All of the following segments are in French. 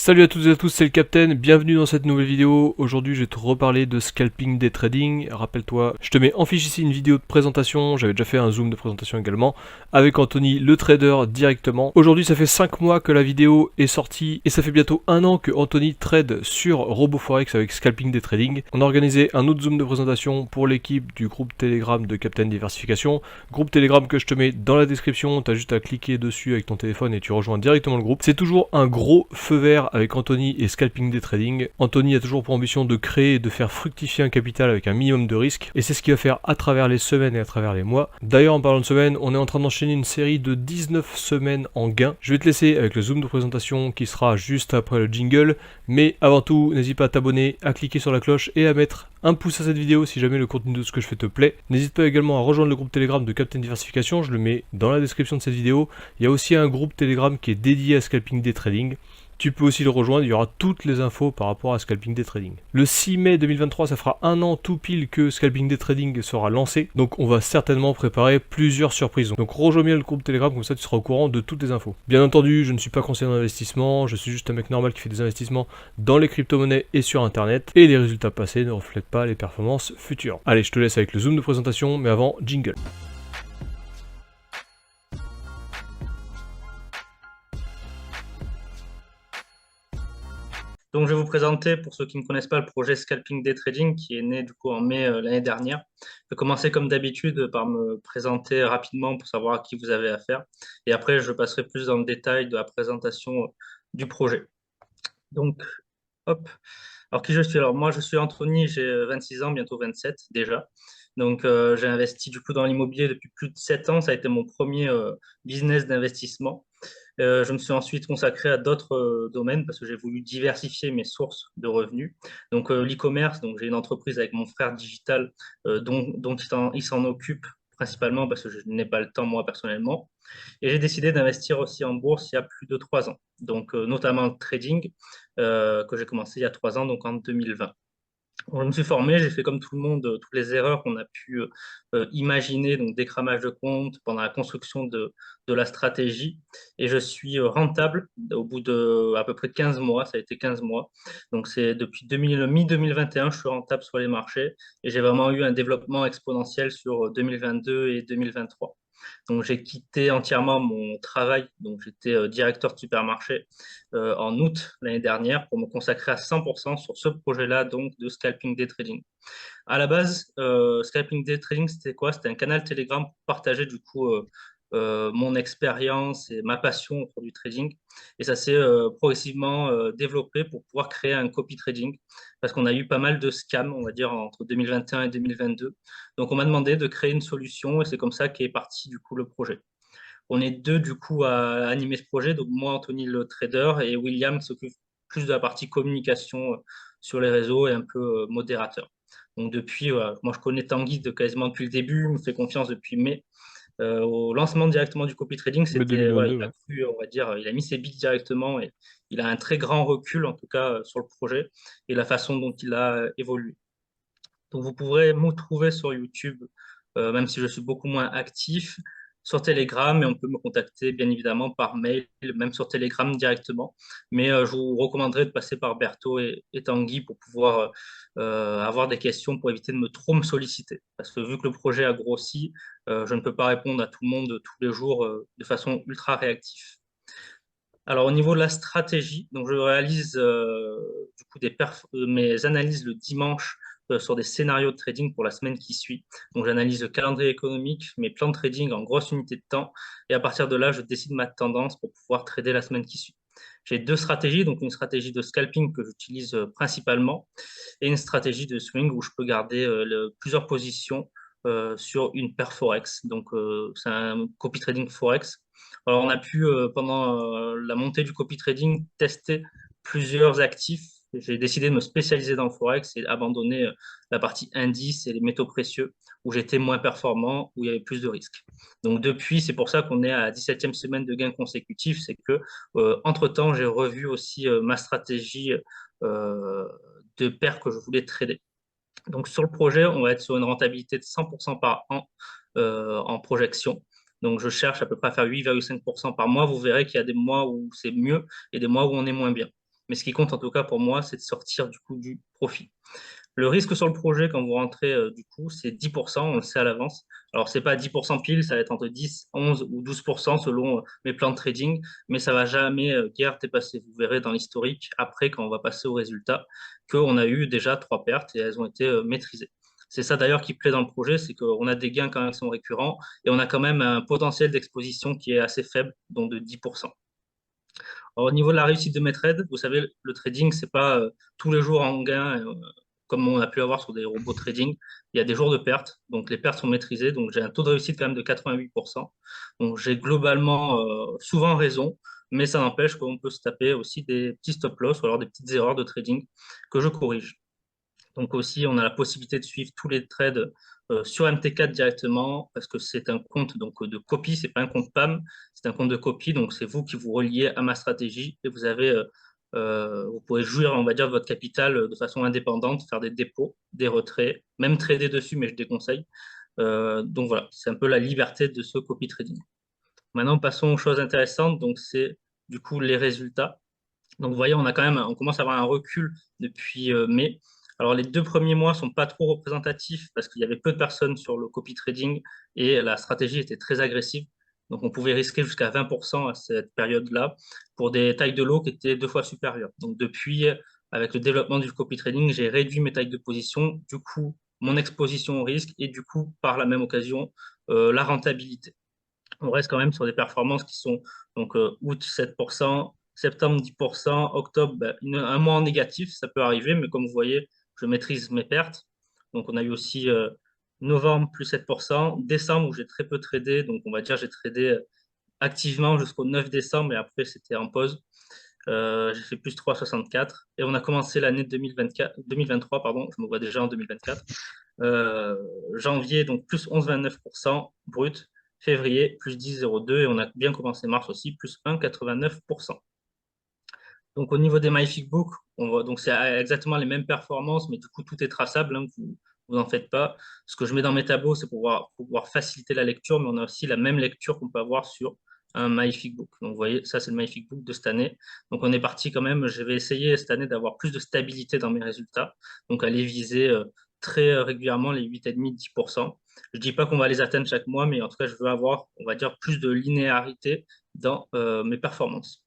Salut à toutes et à tous, c'est le Captain, bienvenue dans cette nouvelle vidéo. Aujourd'hui je vais te reparler de scalping day trading. Rappelle-toi, je te mets en fiche ici une vidéo de présentation, j'avais déjà fait un zoom de présentation également, avec Anthony le trader directement. Aujourd'hui ça fait 5 mois que la vidéo est sortie et ça fait bientôt un an que Anthony trade sur RoboForex avec scalping day trading. On a organisé un autre zoom de présentation pour l'équipe du groupe Telegram de Captain Diversification. Groupe Telegram que je te mets dans la description, tu as juste à cliquer dessus avec ton téléphone et tu rejoins directement le groupe. C'est toujours un gros feu vert avec Anthony et Scalping Day Trading. Anthony a toujours pour ambition de créer et de faire fructifier un capital avec un minimum de risque, et c'est ce qu'il va faire à travers les semaines et à travers les mois. D'ailleurs, en parlant de semaines, on est en train d'enchaîner une série de 19 semaines en gain. Je vais te laisser avec le zoom de présentation qui sera juste après le jingle, mais avant tout, n'hésite pas à t'abonner, à cliquer sur la cloche et à mettre un pouce à cette vidéo si jamais le contenu de ce que je fais te plaît. N'hésite pas également à rejoindre le groupe Telegram de Captain Diversification, je le mets dans la description de cette vidéo. Il y a aussi un groupe Telegram qui est dédié à Scalping Day Trading. Tu peux aussi le rejoindre, il y aura toutes les infos par rapport à Scalping Day Trading. Le 6 mai 2023, ça fera un an tout pile que Scalping Day Trading sera lancé, donc on va certainement préparer plusieurs surprises. Donc rejoins bien le groupe Telegram, comme ça tu seras au courant de toutes les infos. Bien entendu, je ne suis pas conseiller d'investissement, je suis juste un mec normal qui fait des investissements dans les crypto-monnaies et sur internet, et les résultats passés ne reflètent pas les performances futures. Allez, je te laisse avec le zoom de présentation, mais avant, jingle. Donc, je vais vous présenter, pour ceux qui ne connaissent pas, le projet Scalping Day Trading qui est né du coup en mai l'année dernière. Je vais commencer comme d'habitude par me présenter rapidement pour savoir à qui vous avez affaire. Et après, je passerai plus dans le détail de la présentation du projet. Donc, hop. Alors, qui je suis? Alors, moi, je suis Anthony, j'ai 26 ans, bientôt 27 déjà. Donc, j'ai investi du coup dans l'immobilier depuis plus de 7 ans. Ça a été mon premier business d'investissement. Je me suis ensuite consacré à d'autres domaines parce que j'ai voulu diversifier mes sources de revenus. Donc l'e-commerce, donc j'ai une entreprise avec mon frère digital dont il s'en occupe principalement parce que je n'ai pas le temps moi personnellement. Et j'ai décidé d'investir aussi en bourse il y a plus de 3 ans. Donc notamment le trading que j'ai commencé il y a 3 ans, donc en 2020. Quand je me suis formé, j'ai fait comme tout le monde toutes les erreurs qu'on a pu imaginer, donc décramage de compte pendant la construction de la stratégie. Et je suis rentable au bout de à peu près 15 mois, ça a été 15 mois. Donc c'est depuis mi-2021, je suis rentable sur les marchés et j'ai vraiment eu un développement exponentiel sur 2022 et 2023. Donc j'ai quitté entièrement mon travail, donc j'étais directeur de supermarché en août l'année dernière pour me consacrer à 100% sur ce projet-là, donc de scalping day trading. À la base, scalping day trading, c'était quoi? C'était un canal Telegram pour partager du coup mon expérience et ma passion autour du trading. Et ça s'est progressivement développé pour pouvoir créer un copy trading parce qu'on a eu pas mal de scams, on va dire, entre 2021 et 2022. Donc on m'a demandé de créer une solution et c'est comme ça qu'est parti du coup le projet. On est deux du coup à animer ce projet, donc moi, Anthony le trader et William qui s'occupe plus de la partie communication sur les réseaux et un peu modérateur. Donc depuis, moi je connais Tanguy quasiment depuis le début, il me fait confiance depuis mai. Au lancement directement du copy trading, Mais c'était voilà, 2022, il a ouais. cru, on va dire, il a mis ses billes directement et il a un très grand recul en tout cas sur le projet et la façon dont il a évolué. Donc vous pourrez me trouver sur YouTube, même si je suis beaucoup moins actif, sur Telegram, et on peut me contacter bien évidemment par mail, même sur Telegram directement. Mais je vous recommanderais de passer par Berthaud et Tanguy pour pouvoir avoir des questions pour éviter de me trop me solliciter. Parce que vu que le projet a grossi, je ne peux pas répondre à tout le monde tous les jours de façon ultra réactive. Alors, au niveau de la stratégie, donc je réalise du coup mes analyses le dimanche sur des scénarios de trading pour la semaine qui suit. Donc, j'analyse le calendrier économique, mes plans de trading en grosse unité de temps, et à partir de là, je décide ma tendance pour pouvoir trader la semaine qui suit. J'ai deux stratégies, donc une stratégie de scalping que j'utilise principalement, et une stratégie de swing où je peux garder plusieurs positions sur une paire Forex. Donc, c'est un copy trading Forex. Alors, on a pu, pendant la montée du copy trading, tester plusieurs actifs. J'ai décidé de me spécialiser dans le Forex et abandonner la partie indice et les métaux précieux où j'étais moins performant, où il y avait plus de risques. Donc, depuis, c'est pour ça qu'on est à la 17e semaine de gains consécutifs. C'est que, entre-temps, j'ai revu aussi ma stratégie de paires que je voulais trader. Donc, sur le projet, on va être sur une rentabilité de 100% par an en projection. Donc, je cherche à peu près à faire 8,5% par mois. Vous verrez qu'il y a des mois où c'est mieux et des mois où on est moins bien. Mais ce qui compte en tout cas pour moi, c'est de sortir du coup du profit. Le risque sur le projet, quand vous rentrez, du coup, c'est 10%, on le sait à l'avance. Alors, c'est pas 10% pile, ça va être entre 10, 11 ou 12% selon mes plans de trading, mais ça va jamais guère dépasser. Vous verrez dans l'historique, après, quand on va passer au résultat, qu'on a eu déjà 3 pertes et elles ont été maîtrisées. C'est ça d'ailleurs qui plaît dans le projet, c'est qu'on a des gains quand même qui sont récurrents et on a quand même un potentiel d'exposition qui est assez faible, donc de 10%. Alors, au niveau de la réussite de mes trades, vous savez, le trading, c'est pas tous les jours en gain, comme on a pu avoir sur des robots trading. Il y a des jours de perte, donc les pertes sont maîtrisées. Donc, j'ai un taux de réussite quand même de 88%. Donc, j'ai globalement souvent raison, mais ça n'empêche qu'on peut se taper aussi des petits stop loss ou alors des petites erreurs de trading que je corrige. Donc aussi, on a la possibilité de suivre tous les trades sur MT4 directement parce que c'est un compte donc, de copie, c'est pas un compte PAM, c'est un compte de copie. Donc c'est vous qui vous reliez à ma stratégie et vous pouvez jouir, on va dire, de votre capital de façon indépendante, faire des dépôts, des retraits, même trader dessus, mais je déconseille. Donc voilà, c'est un peu la liberté de ce copy trading. Maintenant, passons aux choses intéressantes. Donc c'est du coup les résultats. Donc, vous voyez, on commence à avoir un recul depuis mai. Alors, les 2 premiers mois sont pas trop représentatifs parce qu'il y avait peu de personnes sur le copy trading et la stratégie était très agressive. Donc, on pouvait risquer jusqu'à 20% à cette période-là pour des tailles de lot qui étaient 2 fois supérieures. Donc, depuis, avec le développement du copy trading, j'ai réduit mes tailles de position, du coup, mon exposition au risque et du coup, par la même occasion, la rentabilité. On reste quand même sur des performances qui sont donc août 7%, septembre 10%, octobre un mois en négatif, ça peut arriver, mais comme vous voyez, je maîtrise mes pertes. Donc on a eu aussi novembre plus 7%, décembre où j'ai très peu tradé, donc on va dire j'ai tradé activement jusqu'au 9 décembre et après c'était en pause. J'ai fait plus 3,64 et on a commencé l'année 2024, 2023, pardon, je me vois déjà en 2024. Euh, Janvier, donc plus 11,29% brut. Février, plus 10,02%. Et on a bien commencé mars aussi, plus 1,89%. Donc au niveau des MyFigbook, donc c'est exactement les mêmes performances, mais du coup tout est traçable, hein, vous en faites pas. Ce que je mets dans mes tableaux, c'est pour pouvoir faciliter la lecture, mais on a aussi la même lecture qu'on peut avoir sur un MyFigbook. Donc vous voyez, ça c'est le MyFigbook de cette année. Donc on est parti quand même, je vais essayer cette année d'avoir plus de stabilité dans mes résultats, donc aller viser très régulièrement les 8,5-10%. Je dis pas qu'on va les atteindre chaque mois, mais en tout cas je veux avoir, on va dire, plus de linéarité dans mes performances.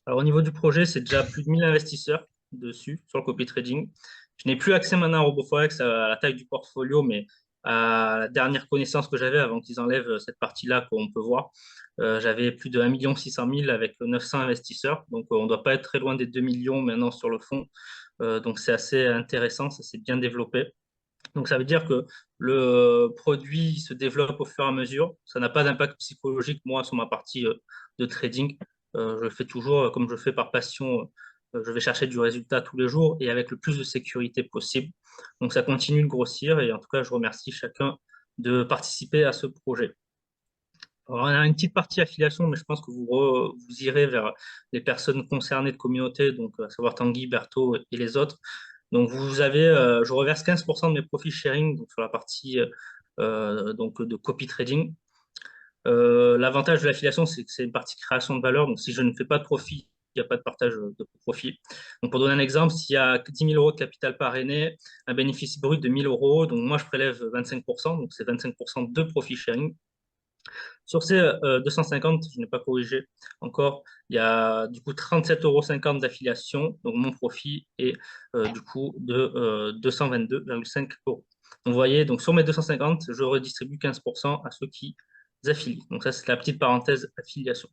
Alors, au niveau du projet, c'est déjà plus de 1000 investisseurs dessus, sur le copy trading. Je n'ai plus accès maintenant à RoboForex à la taille du portfolio, mais à la dernière connaissance que j'avais avant qu'ils enlèvent cette partie-là qu'on peut voir. J'avais plus de 1 600 000 avec 900 investisseurs. Donc, on ne doit pas être très loin des 2 millions maintenant sur le fond. Donc, c'est assez intéressant, ça s'est bien développé. Donc, ça veut dire que le produit se développe au fur et à mesure. Ça n'a pas d'impact psychologique, moi, sur ma partie de trading. Je le fais toujours comme je fais par passion. Je vais chercher du résultat tous les jours et avec le plus de sécurité possible. Donc, ça continue de grossir et en tout cas, je remercie chacun de participer à ce projet. Alors, on a une petite partie affiliation, mais je pense que vous irez vers les personnes concernées de communauté, donc à savoir Tanguy, Berthaud et les autres. Donc, je reverse 15% de mes profits sharing donc, sur la partie donc, de copy trading. L'avantage de l'affiliation, c'est que c'est une partie création de valeur. Donc, si je ne fais pas de profit, il n'y a pas de partage de profit. Donc, pour donner un exemple, s'il y a 10 000 euros de capital parrainé, un bénéfice brut de 1 000 euros, donc moi, je prélève 25%, donc c'est 25% de profit sharing. Sur ces 250, je n'ai pas corrigé encore, il y a du coup 37,50 € d'affiliation, donc mon profit est du coup de 222,5 euros. Donc vous voyez, donc sur mes 250, je redistribue 15% à ceux qui affilient. Donc ça, c'est la petite parenthèse affiliation.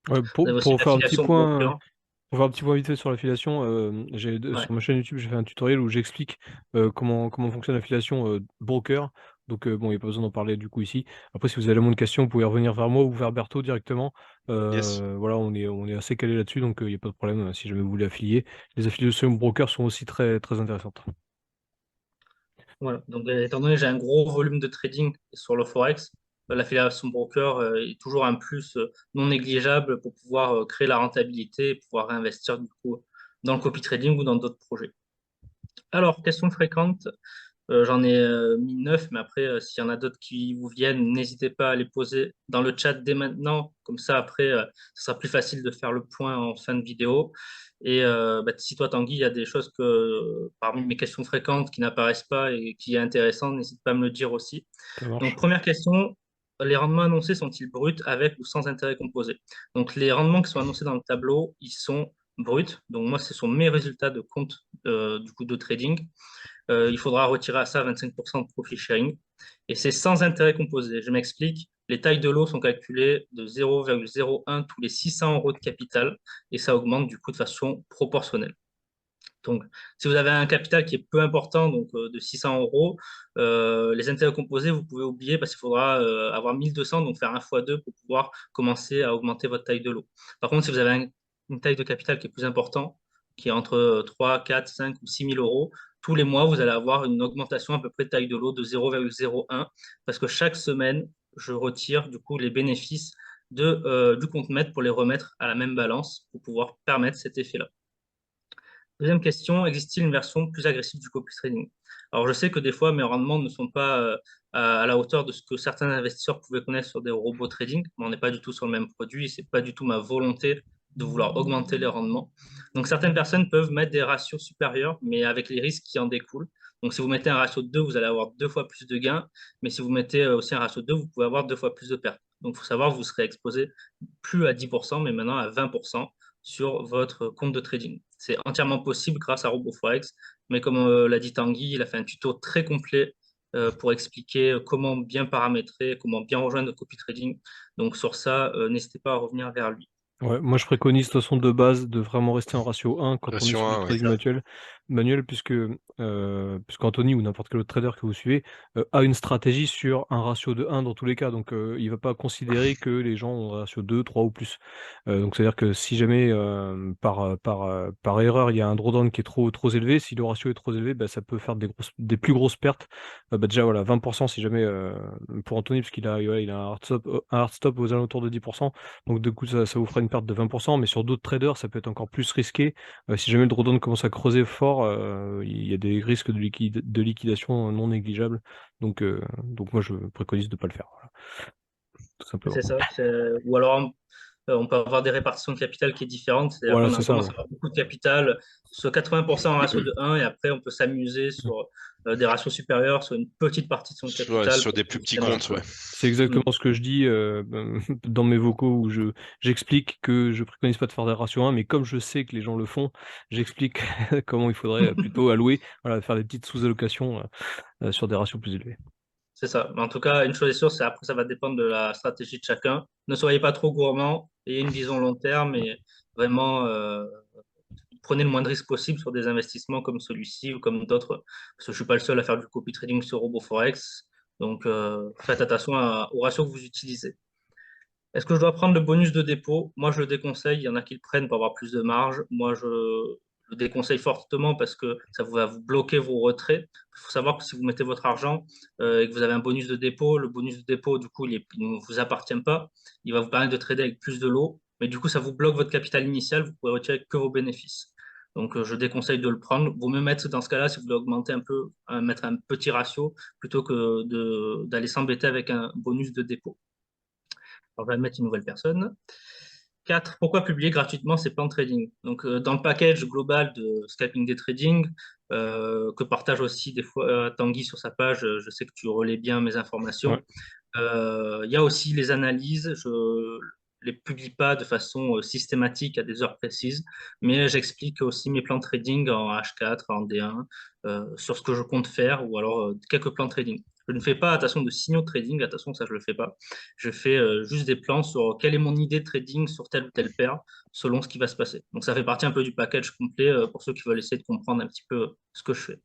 Ouais, Vous avez aussi pour faire un petit l'affiliation point. broker. Pour faire un petit point vite fait sur l'affiliation, Ouais. sur ma chaîne YouTube, j'ai fait un tutoriel où j'explique comment fonctionne l'affiliation broker. Donc bon, il n'y a pas besoin d'en parler du coup ici. Après, si vous avez la moindre question, vous pouvez revenir vers moi ou vers Berthaud directement. Yes. Voilà, on est assez calé là-dessus, donc il n'y a pas de problème si jamais vous voulez affilier. Les affiliations broker sont aussi très, très intéressantes. Voilà. Donc, étant donné que j'ai un gros volume de trading sur le Forex, l'affiliation broker est toujours un plus non négligeable pour pouvoir créer la rentabilité et pouvoir réinvestir du coup dans le copy trading ou dans d'autres projets. Alors, question fréquente, J'en ai mis 9, mais après, s'il y en a d'autres qui vous viennent, n'hésitez pas à les poser dans le chat dès maintenant. Comme ça, après, ce sera plus facile de faire le point en fin de vidéo. Et bah, si toi, Tanguy, il y a des choses que, parmi mes questions fréquentes qui n'apparaissent pas et qui est intéressant, n'hésite pas à me le dire aussi. Ça Donc, marche. première question, les rendements annoncés sont-ils bruts avec ou sans intérêt composé? Donc, les rendements qui sont annoncés dans le tableau, ils sont bruts. Donc, moi, ce sont mes résultats de compte du coup de trading. Il faudra retirer à ça 25% de profit sharing. Et c'est sans intérêt composé. Je m'explique. Les tailles de lot sont calculées de 0,01 tous les 600 euros de capital et ça augmente du coup de façon proportionnelle. Donc, si vous avez un capital qui est peu important, donc de 600 euros, les intérêts composés, vous pouvez oublier parce qu'il faudra avoir 1200, donc faire un fois 2 pour pouvoir commencer à augmenter votre taille de lot. Par contre, si vous avez une taille de capital qui est plus importante, qui est entre 3, 4, 5 ou 6 000 euros, tous les mois, vous allez avoir une augmentation à peu près de taille de lot de 0,01 parce que chaque semaine, je retire du coup les bénéfices du compte maître pour les remettre à la même balance pour pouvoir permettre cet effet-là. Deuxième question, existe-t-il une version plus agressive du copy trading? Alors, je sais que des fois, mes rendements ne sont pas à la hauteur de ce que certains investisseurs pouvaient connaître sur des robots trading, mais on n'est pas du tout sur le même produit, c'est pas du tout ma volonté de vouloir augmenter les rendements. Donc, certaines personnes peuvent mettre des ratios supérieurs, mais avec les risques qui en découlent. Donc, si vous mettez un ratio de 2, vous allez avoir deux fois plus de gains, mais si vous mettez aussi un ratio de 2, vous pouvez avoir deux fois plus de pertes. Donc, il faut savoir que vous serez exposé plus à 10%, mais maintenant à 20% sur votre compte de trading. C'est entièrement possible grâce à RoboForex, mais comme l'a dit Tanguy, il a fait un tuto très complet pour expliquer comment bien paramétrer, comment bien rejoindre le copy trading. Donc sur ça, n'hésitez pas à revenir vers lui. Ouais, moi je préconise de toute façon de base de vraiment rester en ratio 1 quand on est Ratio sur du 1, ouais. C'est trading ça. manuel puisqu'Anthony ou n'importe quel autre trader que vous suivez a une stratégie sur un ratio de 1 dans tous les cas. Donc il va pas considérer que les gens ont un ratio 2, 3 ou plus. Donc c'est-à-dire que si jamais par erreur il y a un drawdown qui est trop élevé, si le ratio est trop élevé, bah, ça peut faire des plus grosses pertes. Bah, déjà voilà, 20% si jamais pour Anthony, parce il a un hard stop aux alentours de 10%. Donc du coup, ça vous fera une perte de 20%, mais sur d'autres traders, ça peut être encore plus risqué. Si jamais le drawdown commence à creuser fort, il y a des risques de liquidation non négligeables. Donc moi, je préconise de ne pas le faire, voilà, tout simplement. C'est ça. Ou alors, on peut avoir des répartitions de capital qui est différente, c'est-à-dire Voilà, qu'on c'est a ça, commence ouais. à avoir beaucoup de capital, sur 80% en ratio de 1, et après on peut s'amuser sur des ratios supérieurs sur une petite partie de son Ouais, capital sur pour des plus petits profiter d'un comptes, ouais. peu. C'est Mm. exactement ce que je dis dans mes vocaux où j'explique que je préconise pas de faire des ratios 1, mais comme je sais que les gens le font, j'explique comment il faudrait plutôt allouer, voilà, faire des petites sous-allocations sur des ratios plus élevés. C'est ça. Mais en tout cas, une chose est sûre, c'est après, ça va dépendre de la stratégie de chacun. Ne soyez pas trop gourmand, ayez une vision long terme et vraiment prenez le moins de risques possible sur des investissements comme celui-ci ou comme d'autres. Parce que je ne suis pas le seul à faire du copy trading sur RoboForex. Donc, faites attention aux ratios que vous utilisez. Est-ce que je dois prendre le bonus de dépôt? Moi, je le déconseille. Il y en a qui le prennent pour avoir plus de marge. Moi, je le déconseille fortement parce que ça va vous bloquer vos retraits. Il faut savoir que si vous mettez votre argent et que vous avez un bonus de dépôt, le bonus de dépôt, du coup, il ne vous appartient pas. Il va vous permettre de trader avec plus de lots. Mais du coup, ça vous bloque votre capital initial. Vous pouvez retirer que vos bénéfices. Donc, je déconseille de le prendre. Vaut mieux mettre dans ce cas-là, si vous voulez augmenter un peu, mettre un petit ratio plutôt que d'aller s'embêter avec un bonus de dépôt. Alors, je vais admettre une nouvelle personne. 4. Pourquoi publier gratuitement ces plans de trading? Donc, dans le package global de Scalping Day Trading, que partage aussi des fois Tanguy sur sa page, je sais que tu relais bien mes Ouais. informations. Il y a aussi les analyses. Je les publie pas de façon systématique à des heures précises, mais j'explique aussi mes plans de trading en H4, en D1, sur ce que je compte faire ou alors quelques plans de trading. Je ne fais pas attention de signaux de trading, attention, ça je le fais pas. Je fais juste des plans sur quelle est mon idée de trading sur telle ou telle paire selon ce qui va se passer. Donc ça fait partie un peu du package complet pour ceux qui veulent essayer de comprendre un petit peu ce que je fais.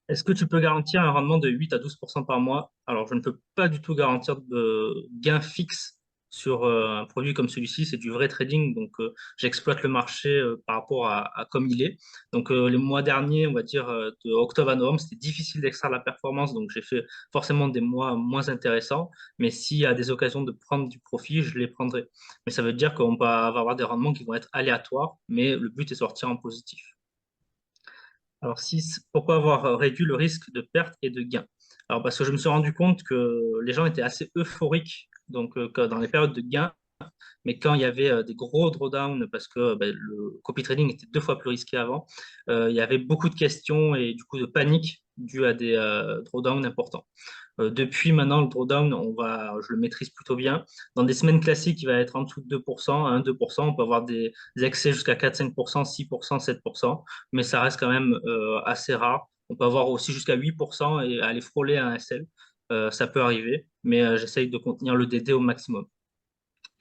Est-ce que tu peux garantir un rendement de 8 à 12% par mois? Alors, je ne peux pas du tout garantir de gain fixe sur un produit comme celui-ci. C'est du vrai trading, donc j'exploite le marché par rapport à comme il est. Donc, les mois derniers, on va dire de octobre à novembre, c'était difficile d'extraire la performance, donc j'ai fait forcément des mois moins intéressants. Mais s'il y a des occasions de prendre du profit, je les prendrai. Mais ça veut dire qu'on va avoir des rendements qui vont être aléatoires, mais le but est de sortir en positif. Alors, pourquoi avoir réduit le risque de perte et de gain? Alors, parce que je me suis rendu compte que les gens étaient assez euphoriques donc, dans les périodes de gain, mais quand il y avait des gros drawdowns, parce que le copy trading était 2 fois plus risqué avant, il y avait beaucoup de questions et du coup de panique due à des drawdowns importants. Depuis maintenant, le drawdown, je le maîtrise plutôt bien. Dans des semaines classiques, il va être en dessous de 2%, à 1-2%. On peut avoir des excès jusqu'à 4-5%, 6%, 7%, mais ça reste quand même assez rare. On peut avoir aussi jusqu'à 8% et aller frôler un SL. Ça peut arriver, mais j'essaye de contenir le DD au maximum.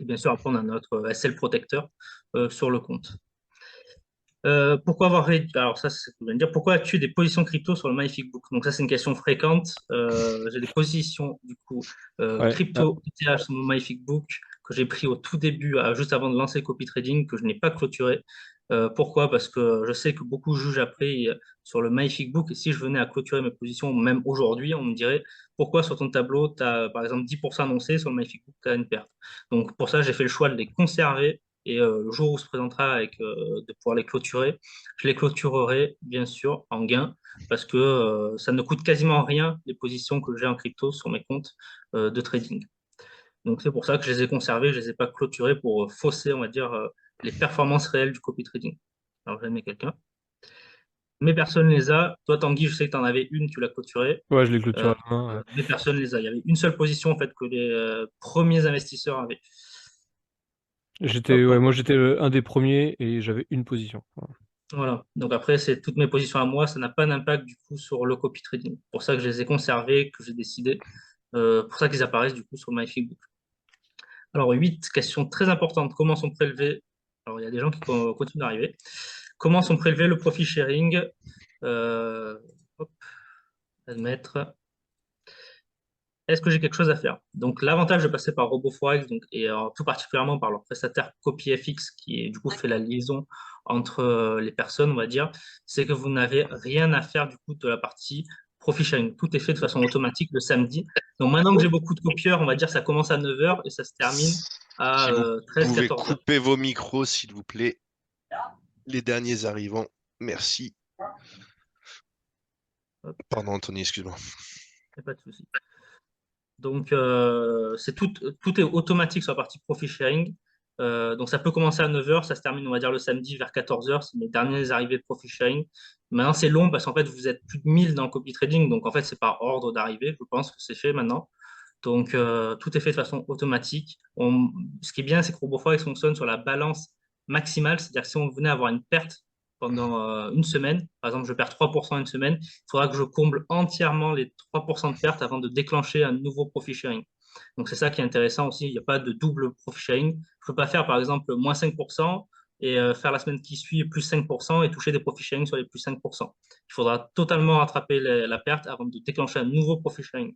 Et bien sûr, après, on a notre SL protecteur sur le compte. Pourquoi avoir réduit, alors ça, c'est ce que je viens de dire, pourquoi as-tu des positions crypto sur le MyFigbook? Donc ça, c'est une question fréquente. J'ai des positions, du coup, Ouais. crypto ETH sur mon MyFigbook que j'ai pris au tout début, juste avant de lancer Copy Trading, que je n'ai pas clôturé. Pourquoi? Parce que je sais que beaucoup jugent après sur le MyFigbook, et si je venais à clôturer mes positions, même aujourd'hui, on me dirait, pourquoi sur ton tableau, tu as par exemple 10% annoncé, sur le MyFigbook, tu as une perte. Donc pour ça, j'ai fait le choix de les conserver et le jour où se présentera de pouvoir les clôturer, je les clôturerai bien sûr en gain parce que ça ne coûte quasiment rien les positions que j'ai en crypto sur mes comptes de trading. Donc c'est pour ça que je les ai conservées, je ne les ai pas clôturées pour fausser, on va dire, les performances réelles du copy trading. Alors j'en ai quelqu'un. Mais personne ne les a. Toi, Tanguy, je sais que tu en avais une, tu l'as clôturée. Ouais, je l'ai clôturé à la main. Ouais. Mais personne ne les a. Il y avait une seule position en fait que les premiers investisseurs avaient. J'étais, Hop, ouais, moi j'étais un des premiers et j'avais une position. Voilà. voilà. Donc après, c'est toutes mes positions à moi, ça n'a pas d'impact du coup sur le copy trading. Pour ça que je les ai conservés, que j'ai décidé. Pour ça qu'ils apparaissent du coup sur MyFigbook. Alors 8 questions très importantes. Comment sont prélevés? Alors il y a des gens qui continuent d'arriver. Comment sont prélevés le profit sharing? Hop, admettre. Est-ce que j'ai quelque chose à faire? Donc, l'avantage de passer par RoboForex, donc, et tout particulièrement par leur prestataire CopyFX, qui est, du coup fait la liaison entre les personnes, on va dire, c'est que vous n'avez rien à faire du coup de la partie profit sharing. Tout est fait de façon automatique le samedi. Donc, maintenant que j'ai beaucoup de copieurs, on va dire ça commence à 9 heures et ça se termine à Si vous pouvez 13-14 heures. couper vos micros, s'il vous plaît, les derniers arrivants. Merci. Hop, Pardon, Anthony, excuse-moi. y a pas de souci. Donc, tout est automatique sur la partie profit sharing. Donc, ça peut commencer à 9 heures, ça se termine, on va dire, le samedi vers 14 heures. C'est mes dernières arrivées de profit sharing. Maintenant, c'est long parce qu'en fait, vous êtes plus de 1000 dans le copy trading. Donc, en fait, c'est par ordre d'arrivée. Je pense que c'est fait maintenant. Donc, tout est fait de façon automatique. Ce qui est bien, c'est que RoboForex fonctionne sur la balance maximale. C'est-à-dire que si on venait avoir une perte pendant une semaine, par exemple, je perds 3% une semaine, il faudra que je comble entièrement les 3% de perte avant de déclencher un nouveau profit sharing. Donc, c'est ça qui est intéressant aussi. Il n'y a pas de double profit sharing. Je ne peux pas faire, par exemple, moins 5% et faire la semaine qui suit plus 5% et toucher des profit sharing sur les plus 5%. Il faudra totalement rattraper la perte avant de déclencher un nouveau profit sharing.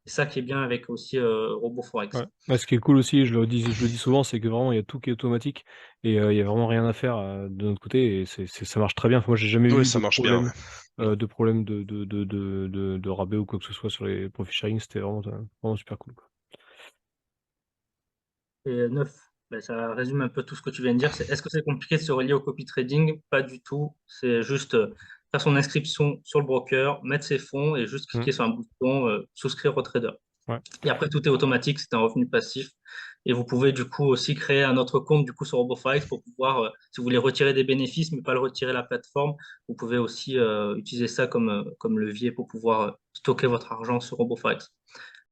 C'est ça qui est bien avec aussi Ouais. RoboForex. Bah, ce qui est cool aussi, je le dis souvent, c'est que vraiment il y a tout qui est automatique et il y a vraiment rien à faire de notre côté et ça marche très bien. Enfin, moi, j'ai jamais Oui, eu ça marche bien. Ouais. de problème de rabais ou quoi que ce soit sur les profit sharing. C'était vraiment super cool, quoi. Et 9, ben, ça résume un peu tout ce que tu viens de dire. Est-ce que c'est compliqué de se relier au copy trading? Pas du tout. C'est juste faire son inscription sur le broker, mettre ses fonds et juste Mm. cliquer sur un bouton souscrire au trader. Ouais. Et après, tout est automatique, c'est un revenu passif. Et vous pouvez du coup aussi créer un autre compte du coup sur RoboForex pour pouvoir, si vous voulez retirer des bénéfices mais pas le retirer de la plateforme, vous pouvez aussi utiliser ça comme levier pour pouvoir stocker votre argent sur RoboForex.